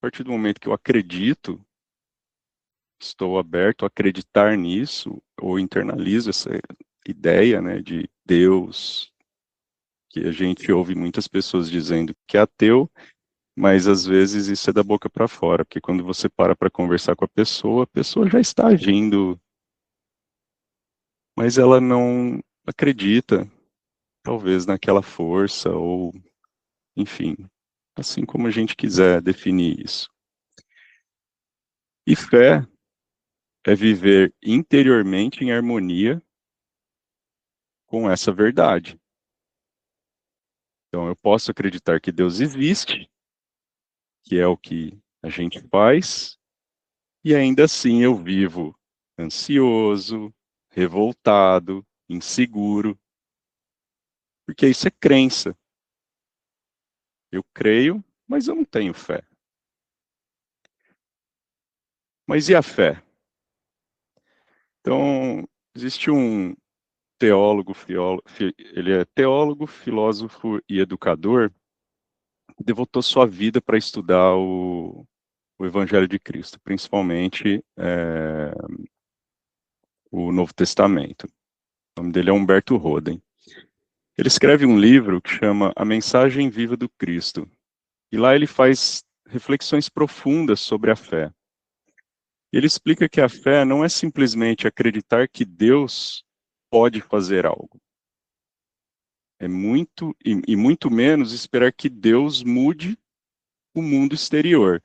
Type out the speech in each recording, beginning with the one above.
partir do momento que eu acredito, estou aberto a acreditar nisso, ou internalizo essa ideia, né, de Deus, que a gente ouve muitas pessoas dizendo que é ateu, mas às vezes isso é da boca para fora, porque quando você para conversar com a pessoa já está agindo, mas ela não acredita, talvez, naquela força, ou, enfim, assim como a gente quiser definir isso. E fé é viver interiormente em harmonia com essa verdade. Então, eu posso acreditar que Deus existe, que é o que a gente faz, e ainda assim eu vivo ansioso, revoltado, inseguro, porque isso é crença. Eu creio, mas eu não tenho fé. Mas e a fé? Então, existe um teólogo, ele é teólogo, filósofo e educador, que devotou sua vida para estudar o Evangelho de Cristo, principalmente o Novo Testamento. O nome dele é Humberto Roden. Ele escreve um livro que chama A Mensagem Viva do Cristo. E lá ele faz reflexões profundas sobre a fé. Ele explica que a fé não é simplesmente acreditar que Deus pode fazer algo. É muito, e muito menos esperar que Deus mude o mundo exterior.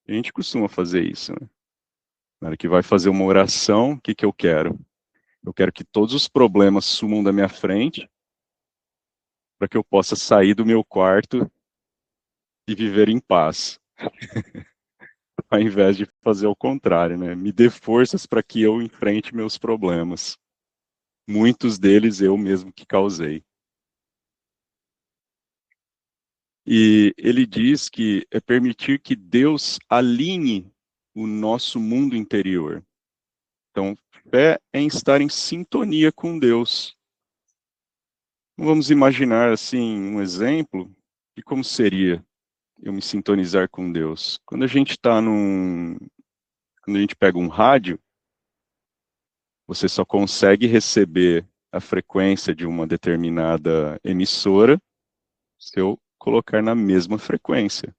A gente costuma fazer isso, né? Na hora que vai fazer uma oração, o que que eu quero? Eu quero que todos os problemas sumam da minha frente, para que eu possa sair do meu quarto e viver em paz, ao invés de fazer o contrário, né? Me dê forças para que eu enfrente meus problemas. Muitos deles eu mesmo que causei. E ele diz que é permitir que Deus alinhe o nosso mundo interior. Então, fé é em estar em sintonia com Deus. Vamos imaginar, assim, um exemplo de como seria eu me sintonizar com Deus. Quando a gente está quando a gente pega um rádio, você só consegue receber a frequência de uma determinada emissora se eu colocar na mesma frequência.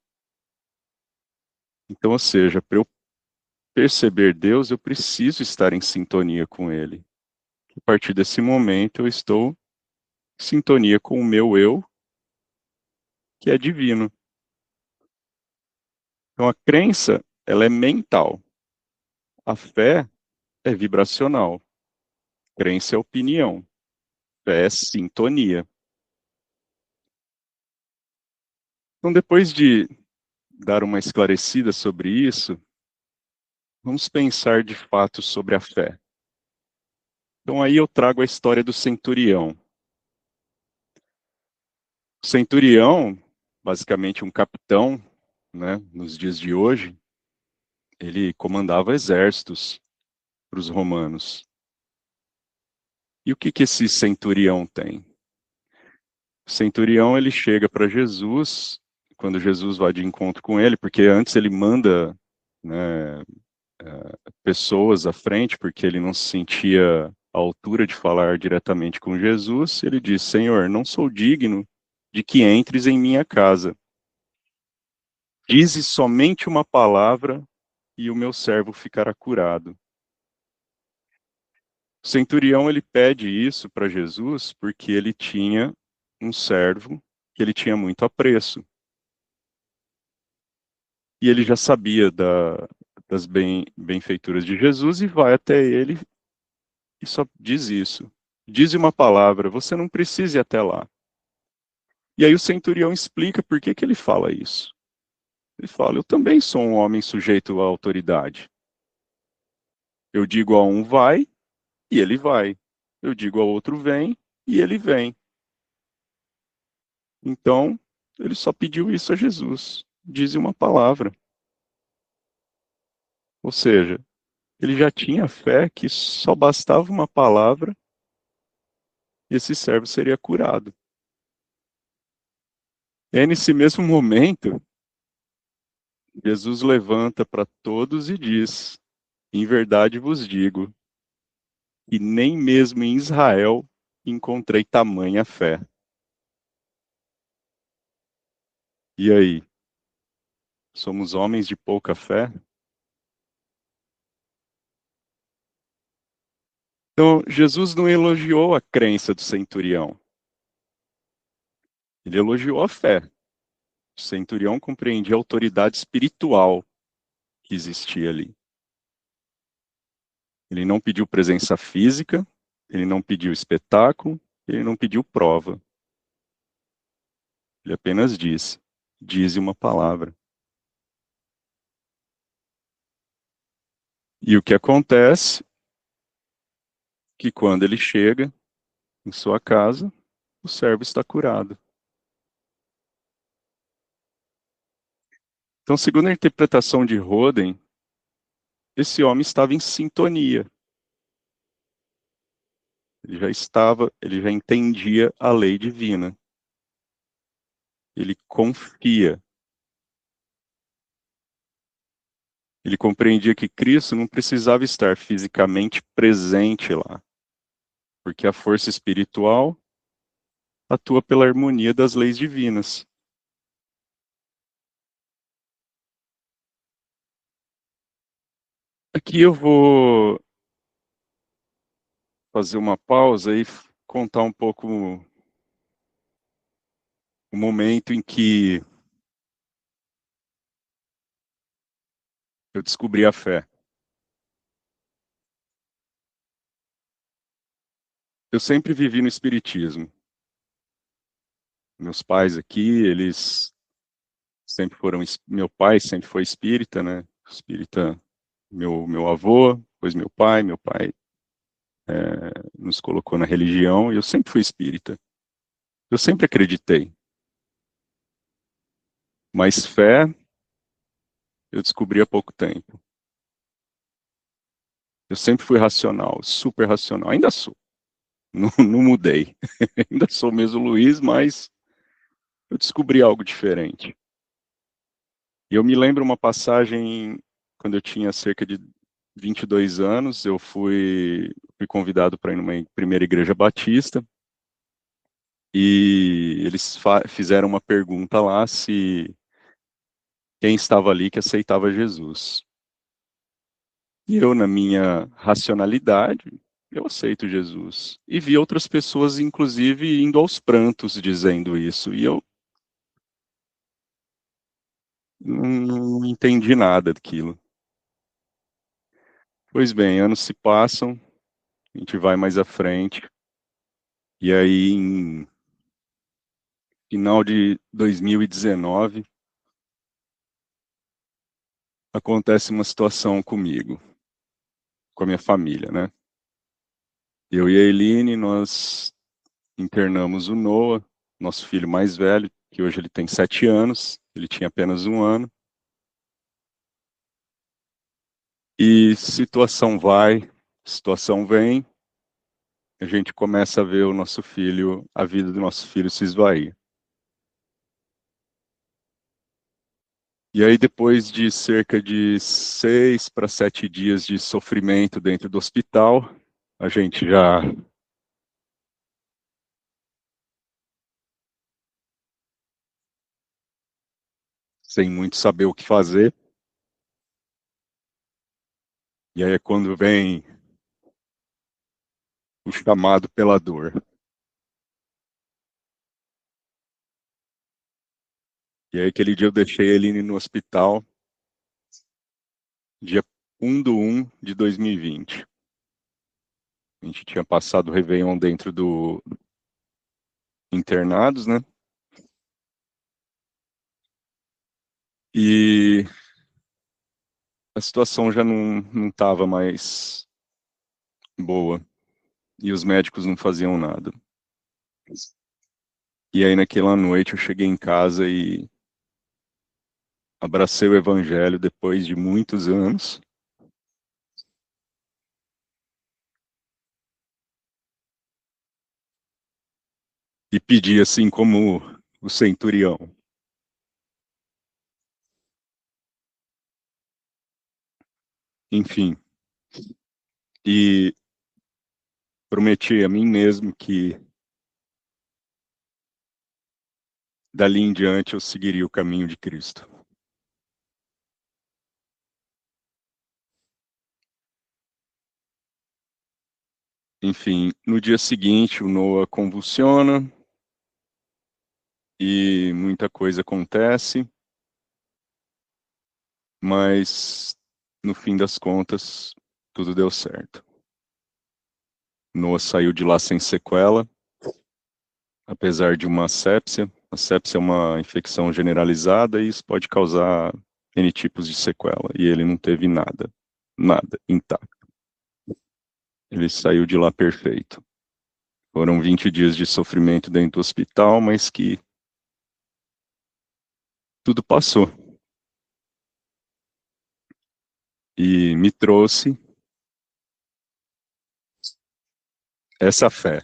Então, ou seja, para eu perceber Deus, eu preciso estar em sintonia com Ele. A partir desse momento, eu estou em sintonia com o meu eu, que é divino. Então, a crença, ela é mental. A fé é vibracional. Crença é opinião. Fé é sintonia. Então, depois de dar uma esclarecida sobre isso, vamos pensar de fato sobre a fé. Então, aí eu trago a história do centurião. O centurião, basicamente um capitão, né, nos dias de hoje, ele comandava exércitos para os romanos. E o que que esse centurião tem? O centurião, ele chega para Jesus, quando Jesus vai de encontro com ele, porque antes ele manda, né, pessoas à frente, porque ele não se sentia à altura de falar diretamente com Jesus. Ele diz: Senhor, não sou digno de que entres em minha casa. Dize somente uma palavra e o meu servo ficará curado. O centurião, ele pede isso para Jesus porque ele tinha um servo que ele tinha muito apreço. E ele já sabia das benfeituras de Jesus e vai até ele e só diz isso. Diz uma palavra, você não precisa ir até lá. E aí o centurião explica por que que ele fala isso. Ele fala, eu também sou um homem sujeito à autoridade. Eu digo a um vai, e ele vai. Eu digo ao outro vem, e ele vem. Então, ele só pediu isso a Jesus. Diz uma palavra. Ou seja, ele já tinha fé que só bastava uma palavra e esse servo seria curado. É nesse mesmo momento Jesus levanta para todos e diz: em verdade vos digo, que nem mesmo em Israel encontrei tamanha fé. E aí, somos homens de pouca fé? Então, Jesus não elogiou a crença do centurião, ele elogiou a fé. O centurião compreendia a autoridade espiritual que existia ali. Ele não pediu presença física, ele não pediu espetáculo, ele não pediu prova. Ele apenas disse: dize uma palavra. E o que acontece? Que quando ele chega em sua casa, o servo está curado. Então, segundo a interpretação de Roden, esse homem estava em sintonia. Ele já entendia a lei divina. Ele confia. Ele compreendia que Cristo não precisava estar fisicamente presente lá, porque a força espiritual atua pela harmonia das leis divinas. Aqui eu vou fazer uma pausa e contar um pouco o momento em que eu descobri a fé. Eu sempre vivi no espiritismo. Meus pais aqui, eles sempre foram, meu pai sempre foi espírita, né? Espírita, meu avô, depois meu pai nos colocou na religião e eu sempre fui espírita. Eu sempre acreditei, mas fé eu descobri há pouco tempo. Eu sempre fui racional, super racional, ainda sou, não mudei. Ainda sou o mesmo Luiz, mas eu descobri algo diferente. E eu me lembro uma passagem, quando eu tinha cerca de 22 anos, eu fui convidado para ir numa primeira igreja batista, e eles fizeram uma pergunta lá se quem estava ali que aceitava Jesus. E eu, na minha racionalidade, eu aceito Jesus. E vi outras pessoas, inclusive, indo aos prantos dizendo isso. E eu não entendi nada daquilo. Pois bem, anos se passam, a gente vai mais à frente. E aí, em final de 2019, acontece uma situação comigo, com a minha família, né? Eu e a Eline, nós internamos o Noah, nosso filho mais velho, que hoje ele tem 7 anos, ele tinha apenas 1 ano. E situação vai, situação vem, a gente começa a ver o nosso filho, a vida do nosso filho se esvair. E aí, depois de cerca de 6 para 7 dias de sofrimento dentro do hospital, a gente já sem muito saber o que fazer. E aí é quando vem o chamado pela dor. E aí, aquele dia eu deixei ele no hospital, dia 1/1 de 2020. A gente tinha passado o Réveillon dentro do internados, né? E a situação já não estava mais boa. E os médicos não faziam nada. E aí, naquela noite, eu cheguei em casa e abracei o evangelho depois de muitos anos. E pedi, assim como o centurião: enfim. E prometi a mim mesmo que dali em diante eu seguiria o caminho de Cristo. Enfim, no dia seguinte o Noah convulsiona e muita coisa acontece, mas no fim das contas tudo deu certo. Noah saiu de lá sem sequela, apesar de uma sepsia. A sepsia é uma infecção generalizada e isso pode causar N tipos de sequela. E ele não teve nada, nada, intacto. Ele saiu de lá perfeito. Foram 20 dias de sofrimento dentro do hospital, mas que tudo passou. E me trouxe essa fé,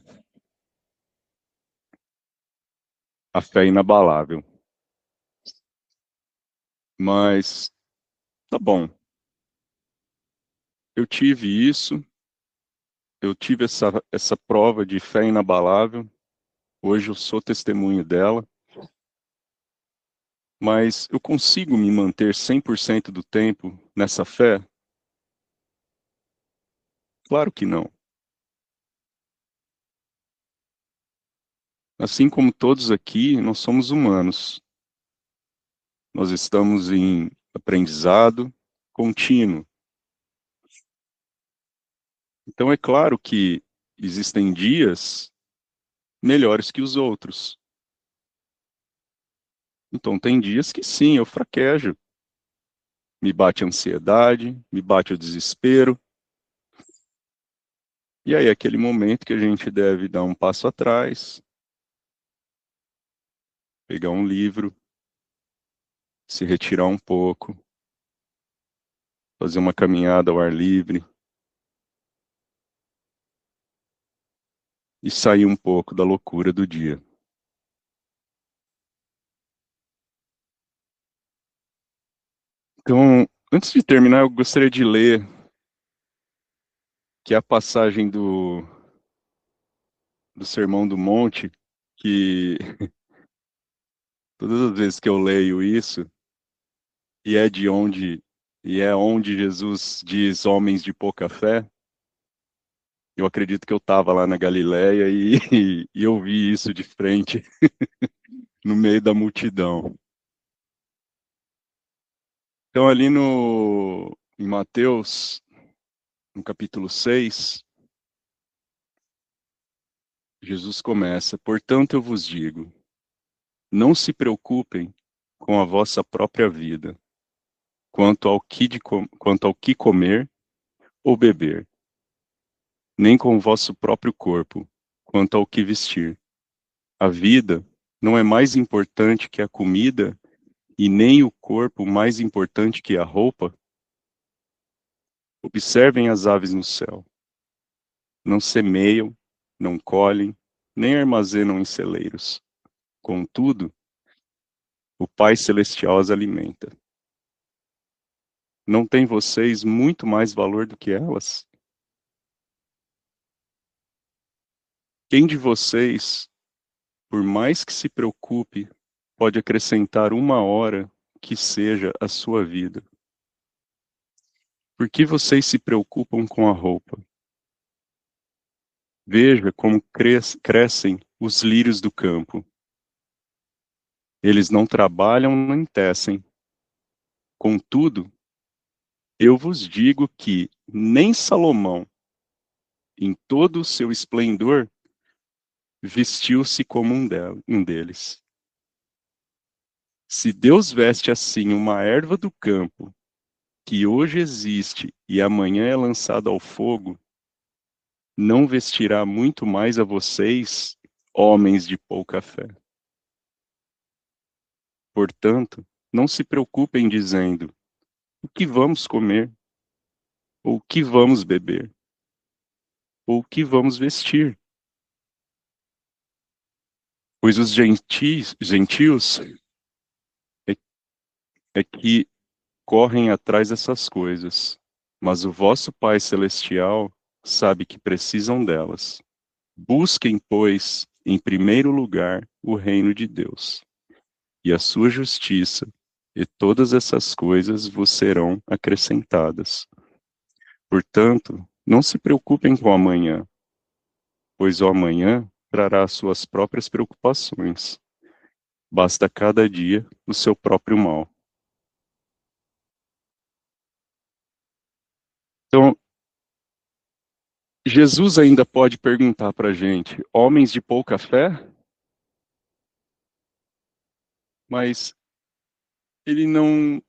a fé inabalável. Mas, tá bom, eu tive isso, eu tive essa prova de fé inabalável, hoje eu sou testemunho dela, mas eu consigo me manter 100% do tempo nessa fé? Claro que não. Assim como todos aqui, nós somos humanos. Nós estamos em aprendizado contínuo. Então é claro que existem dias melhores que os outros. Então tem dias que sim, eu fraquejo. Me bate a ansiedade, me bate o desespero. E aí é aquele momento que a gente deve dar um passo atrás, pegar um livro, se retirar um pouco, fazer uma caminhada ao ar livre e sair um pouco da loucura do dia. Então, antes de terminar, eu gostaria de ler que é a passagem do Sermão do Monte, que todas as vezes que eu leio isso, e é de onde e é onde Jesus diz homens de pouca fé, eu acredito que eu estava lá na Galileia e eu vi isso de frente no meio da multidão. Então ali no em Mateus, no capítulo 6, Jesus começa: "Portanto eu vos digo, não se preocupem com a vossa própria vida, quanto ao que comer ou beber, nem com o vosso próprio corpo, quanto ao que vestir. A vida não é mais importante que a comida, e nem o corpo mais importante que a roupa? Observem as aves no céu. Não semeiam, não colhem, nem armazenam em celeiros. Contudo, o Pai Celestial as alimenta. Não têm vocês muito mais valor do que elas? Quem de vocês, por mais que se preocupe, pode acrescentar uma hora que seja a sua vida? Por que vocês se preocupam com a roupa? Veja como crescem os lírios do campo. Eles não trabalham nem tecem. Contudo, eu vos digo que nem Salomão, em todo o seu esplendor, vestiu-se como um deles. Se Deus veste assim uma erva do campo, que hoje existe e amanhã é lançada ao fogo, não vestirá muito mais a vocês, homens de pouca fé. Portanto, não se preocupem dizendo: o que vamos comer? Ou o que vamos beber? Ou o que vamos vestir? Pois os gentios é que correm atrás dessas coisas. mas o vosso Pai Celestial sabe que precisam delas. Busquem, pois, em primeiro lugar o reino de Deus e a sua justiça, e todas essas coisas vos serão acrescentadas. Portanto, não se preocupem com o amanhã, pois o amanhã trará as suas próprias preocupações. Basta cada dia o seu próprio mal. Então, Jesus ainda pode perguntar para a gente, homens de pouca fé? Mas ele não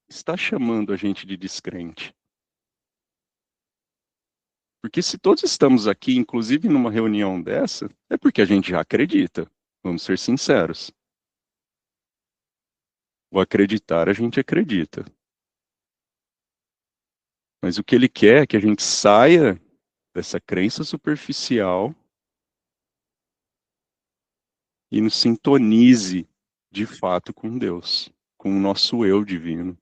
está chamando a gente de descrente. Porque se todos estamos aqui, inclusive numa reunião dessa, é porque a gente já acredita. Vamos ser sinceros. O acreditar, a gente acredita. Mas o que ele quer é que a gente saia dessa crença superficial e nos sintonize de fato com Deus, com o nosso eu divino.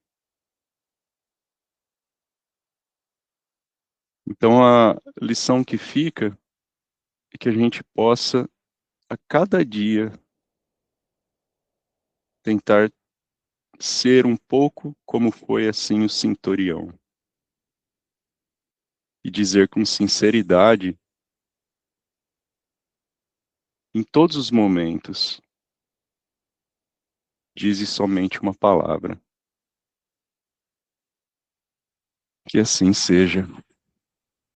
Então a lição que fica é que a gente possa, a cada dia, tentar ser um pouco como foi assim o centurião. E dizer com sinceridade, em todos os momentos, dize somente uma palavra. Que assim seja.